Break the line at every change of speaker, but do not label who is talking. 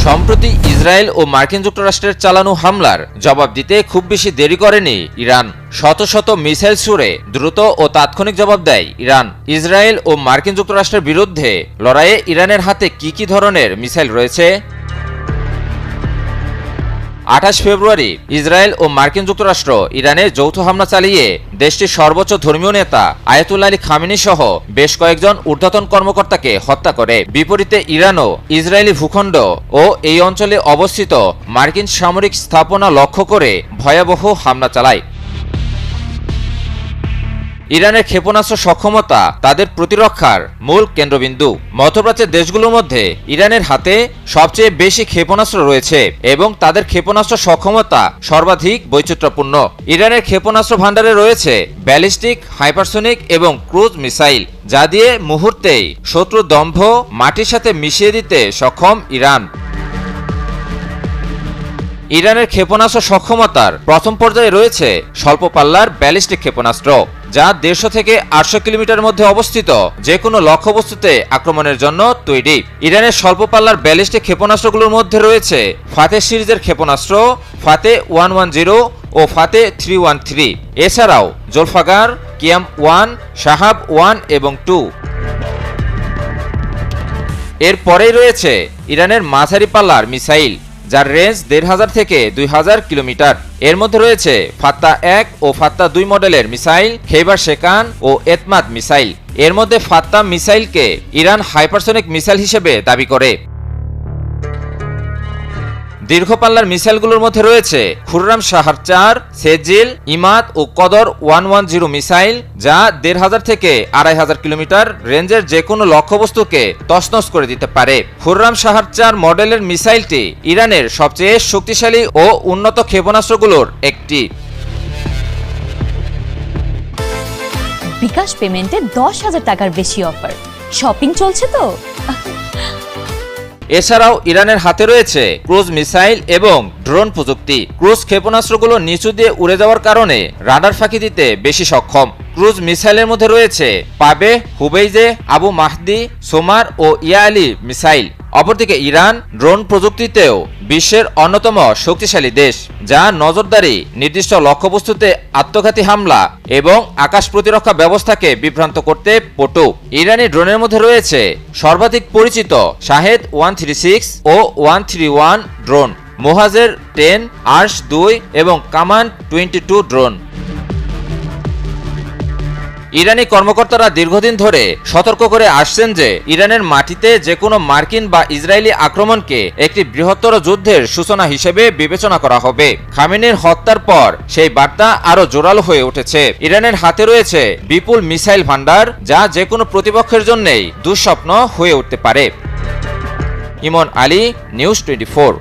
সম্প্রতি ইসরায়েল ও মার্কিন যুক্তরাষ্ট্রের চালানো হামলার জবাব দিতে খুব বেশি দেরি করেনি ইরান। শত শত মিসাইল ছুড়ে দ্রুত ও তাৎক্ষণিক জবাব দেয় ইরান। ইসরায়েল ও মার্কিন যুক্তরাষ্ট্রের বিরুদ্ধে লড়াইয়ে ইরানের হাতে কি ধরনের মিসাইল রয়েছে? 28 ফেব্রুয়ারি ইসরায়েল ও মার্কিন যুক্তরাষ্ট্র ইরানে যৌথ হামলা চালিয়ে দেশটির সর্বোচ্চ ধর্মীয় নেতা আয়াতুল্লাহ আলী খামেনি সহ বেশ কয়েকজন ঊর্ধ্বতন কর্মকর্তাকে হত্যা করে। বিপরীতে ইরানও ইসরায়েলি ভূখণ্ড ও এই অঞ্চলে অবস্থিত মার্কিন সামরিক স্থাপনা লক্ষ্য করে ভয়াবহ হামলা চালায়। ইরানের ক্ষেপণাস্ত্র সক্ষমতা তাদের প্রতিরক্ষার মূল কেন্দ্রবিন্দু। মধ্যপ্রাচ্যের দেশগুলোর মধ্যে ইরানের হাতে সবচেয়ে বেশি ক্ষেপণাস্ত্র রয়েছে এবং তাদের ক্ষেপণাস্ত্র সক্ষমতা সর্বাধিক বৈচিত্র্যপূর্ণ। ইরানের ক্ষেপণাস্ত্র ভাণ্ডারে রয়েছে ব্যালিস্টিক, হাইপারসোনিক এবং ক্রুজ মিসাইল, যা দিয়ে মুহূর্তেই শত্রুর দম্ভ মাটির সাথে মিশিয়ে দিতে সক্ষম ইরান। ইরানের ক্ষেপণাস্ত্র সক্ষমতার প্রথম পর্যায়ে রয়েছে স্বল্প পাল্লার ব্যালিস্টিক ক্ষেপণাস্ত্র, যা 150 থেকে 800 কিলোমিটারের মধ্যে অবস্থিত যে কোনো লক্ষ্যবস্তুতে আক্রমণের জন্য তৈরি। ইরানের স্বল্প পাল্লার ব্যালিস্টিক ক্ষেপণাস্ত্রগুলোর মধ্যে রয়েছে ফাতে সিরিজের ক্ষেপণাস্ত্র, ফাতে 110 ও ফাতে 313। এছাড়াও জোলফাগার, কিয়াম 1, শাহাব 1 এবং 2। এরপরেই রয়েছে ইরানের মাঝারি পাল্লার মিসাইল, যার রেঞ্জ 1500 থেকে 2000 কিলোমিটার। এর মধ্যে রয়েছে ফাত্তা 1 ও ফাত্তা 2 মডেলের মিসাইল, খেইবার শেকান ও এতমাদ মিসাইল। এর মধ্যে ফাত্তা মিসাইলকে ইরান হাইপারসোনিক মিসাইল হিসেবে দাবি করে। দীর্ঘপাল্লার মিসাইলগুলোর মধ্যে রয়েছে খুররাম শাহর 4, সেজিল, ইমাদ ও কদর 110 মিসাইল, যা 1500 থেকে 2500 কিলোমিটার রেঞ্জের যে কোনো লক্ষ্যবস্তুকে তছনছ করে দিতে পারে। খুররাম শাহর 4 মডেলের মিসাইলটি ইরানের সবচেয়ে শক্তিশালী ও উন্নত ক্ষেপণাস্ত্রগুলোর একটি।
বিকাশ পেমেন্টে 10,000 টাকার বেশি অফার, শপিং চলছে তো।
এছাড়াও ইরানের হাতে রয়েছে ক্রুজ মিসাইল এবং ড্রোন প্রযুক্তি। ক্রুজ ক্ষেপণাস্ত্রগুলো নিচু দিয়ে উড়ে যাওয়ার কারণে রাডার ফাঁকি দিতে বেশি সক্ষম। ক্রুজ মিসাইলের মধ্যে রয়েছে পাবে, হুবেইজে, আবু মাহদি, সোমার ও ইয়া আলী মিসাইল। অপরদিকে ইরান ড্রোন প্রযুক্তিতেও বিশ্বের অন্যতম শক্তিশালী দেশ, যা নজরদারি, নির্দিষ্ট লক্ষ্যবস্তুতে আত্মঘাতী হামলা এবং আকাশ প্রতিরক্ষা ব্যবস্থাকে বিভ্রান্ত করতে পটু। ইরানি ড্রোনের মধ্যে রয়েছে সর্বাধিক পরিচিত শাহেদ 136 ও 131 ড্রোন, মোহাজের 10, আর্শ 2 এবং কামান 22 ড্রোন। ইরানি কর্মকর্তারা দীর্ঘদিন ধরে সতর্ক করে আসছেন যে ইরানের মাটিতে যে কোনো মার্কিন বা ইসরায়েলি আক্রমণকে একটি বৃহত্তর যুদ্ধের সূচনা হিসেবে বিবেচনা করা হবে। খামেনির হত্যার পর সেই বার্তা আরো জোরালো হয়ে উঠেছে। ইরানের হাতে রয়েছে বিপুল মিসাইল ভান্ডার, যা যে কোনো প্রতিপক্ষের জন্যই দুঃস্বপ্ন হয়ে উঠতে পারে। ইমন আলী, নিউজ 24।